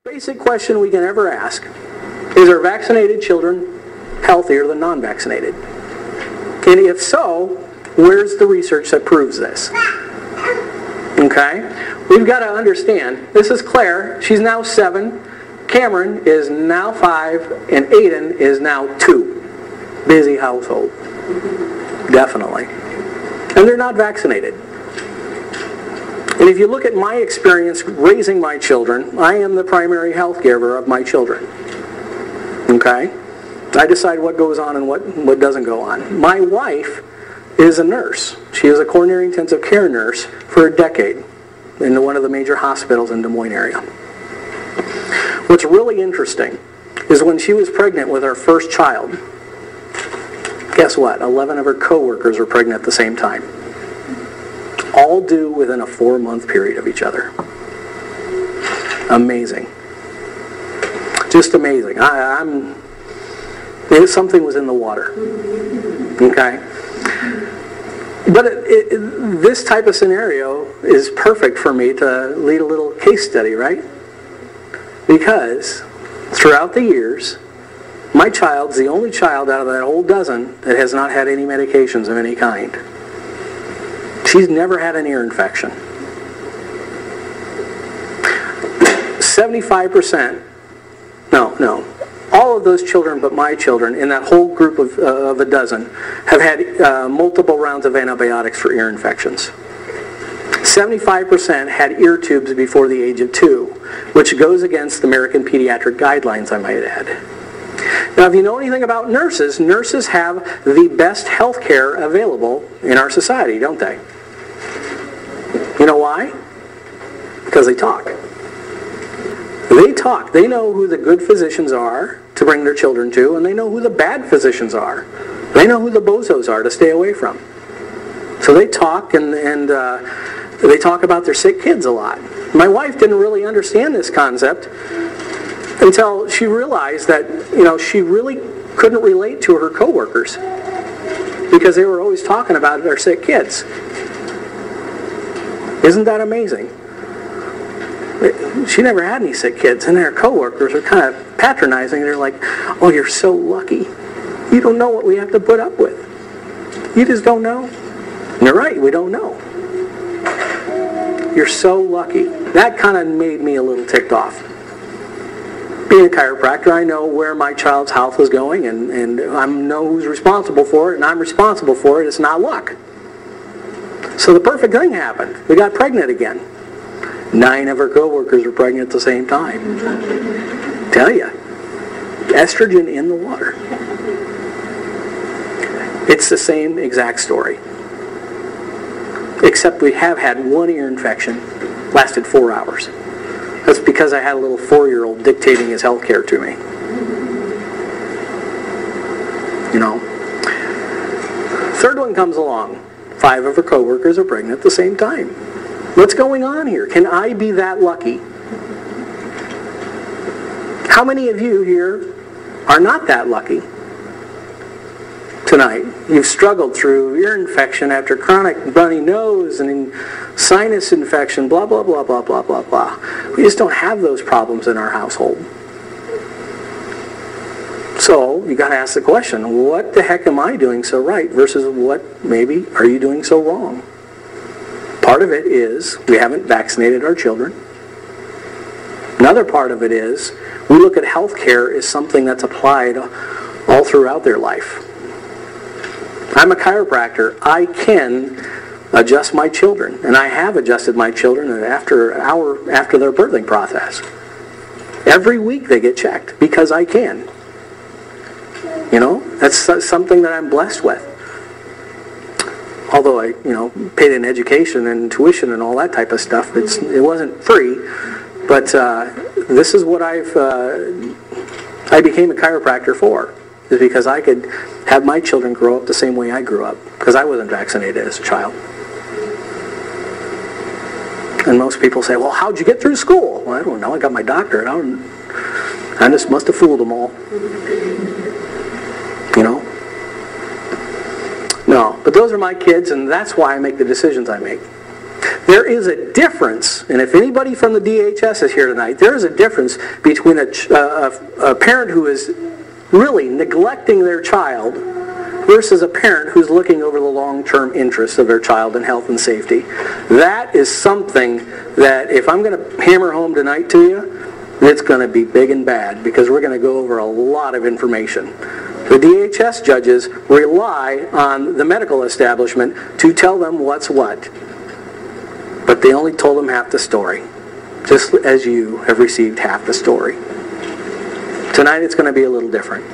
Basic question we can ever ask is, are vaccinated children healthier than non-vaccinated? And if so, where's the research that proves this? Okay? We've got to understand, this is Claire, she's now 7, Cameron is now 5, and Aiden is now 2. Busy household. Definitely. And they're not vaccinated. And if you look at my experience raising my children, I am the primary health giver of my children. Okay? I decide what goes on and what doesn't go on. My wife is a nurse. She is a coronary intensive care nurse for a decade in one of the major hospitals in Des Moines area. What's really interesting is when she was pregnant with our first child, guess what? 11 of her coworkers were pregnant at the same time. All due within a 4-month period of each other. Amazing. Just amazing. Something was in the water. Okay? But this type of scenario is perfect for me to lead a little case study, right? Because throughout the years, my child's the only child out of that whole dozen that has not had any medications of any kind. She's never had an ear infection. 75%, no, all of those children but my children in that whole group of a dozen have had multiple rounds of antibiotics for ear infections. 75% had ear tubes before the age of 2, which goes against the American Pediatric Guidelines, I might add. Now, if you know anything about nurses, nurses have the best health care available in our society, don't they? You know why? Because they talk. They talk. They know who the good physicians are to bring their children to, and they know who the bad physicians are. They know who the bozos are to stay away from. So they talk, and they talk about their sick kids a lot. My wife didn't really understand this concept until she realized that, she really couldn't relate to her coworkers because they were always talking about their sick kids. Isn't that amazing? She never had any sick kids, and her coworkers are kind of patronizing. They're like, "Oh, you're so lucky. You don't know what we have to put up with. You just don't know." And you're right, we don't know. You're so lucky. That kind of made me a little ticked off. Being a chiropractor, I know where my child's health is going, and I know who's responsible for it, and I'm responsible for it. It's not luck. So the perfect thing happened. We got pregnant again. 9 of her coworkers were pregnant at the same time. Tell you, estrogen in the water. It's the same exact story. Except we have had one ear infection, lasted 4 hours. That's because I had a little 4-year-old dictating his health care to me. Third one comes along. 5 of her coworkers are pregnant at the same time. What's going on here? Can I be that lucky? How many of you here are not that lucky tonight? You've struggled through ear infection after chronic runny nose and sinus infection, blah, blah, blah, blah, blah, blah, blah. We just don't have those problems in our household. So you got to ask the question, what the heck am I doing so right versus what maybe are you doing so wrong? Part of it is we haven't vaccinated our children. Another part of it is we look at health care as something that's applied all throughout their life. I'm a chiropractor. I can adjust my children, and I have adjusted my children after an hour after their birthing process. Every week they get checked because I can. That's something that I'm blessed with. Although I, paid in education and tuition and all that type of stuff, it wasn't free. But this is what I became a chiropractor for, is because I could have my children grow up the same way I grew up, because I wasn't vaccinated as a child. And most people say, "Well, how'd you get through school?" Well, I don't know. I got my doctorate. I just must have fooled them all. No, but those are my kids, and that's why I make the decisions I make. There is a difference, and if anybody from the DHS is here tonight, there is a difference between a parent who is really neglecting their child versus a parent who's looking over the long-term interests of their child and health and safety. That is something that if I'm going to hammer home tonight to you, it's going to be big and bad because we're going to go over a lot of information. The DHS judges rely on the medical establishment to tell them what's what. But they only told them half the story, just as you have received half the story. Tonight it's going to be a little different.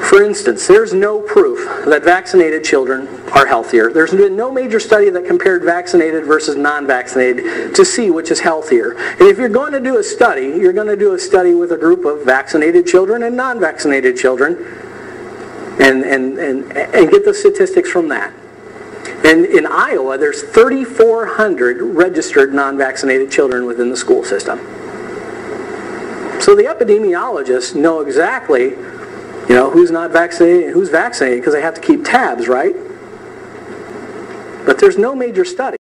For instance, there's no proof that vaccinated children are healthier. There's been no major study that compared vaccinated versus non-vaccinated to see which is healthier. And if you're going to do a study, you're going to do a study with a group of vaccinated children and non-vaccinated children and get the statistics from that. And in Iowa, there's 3,400 registered non-vaccinated children within the school system. So the epidemiologists know exactly, who's not vaccinated and who's vaccinated because they have to keep tabs, right? But there's no major study.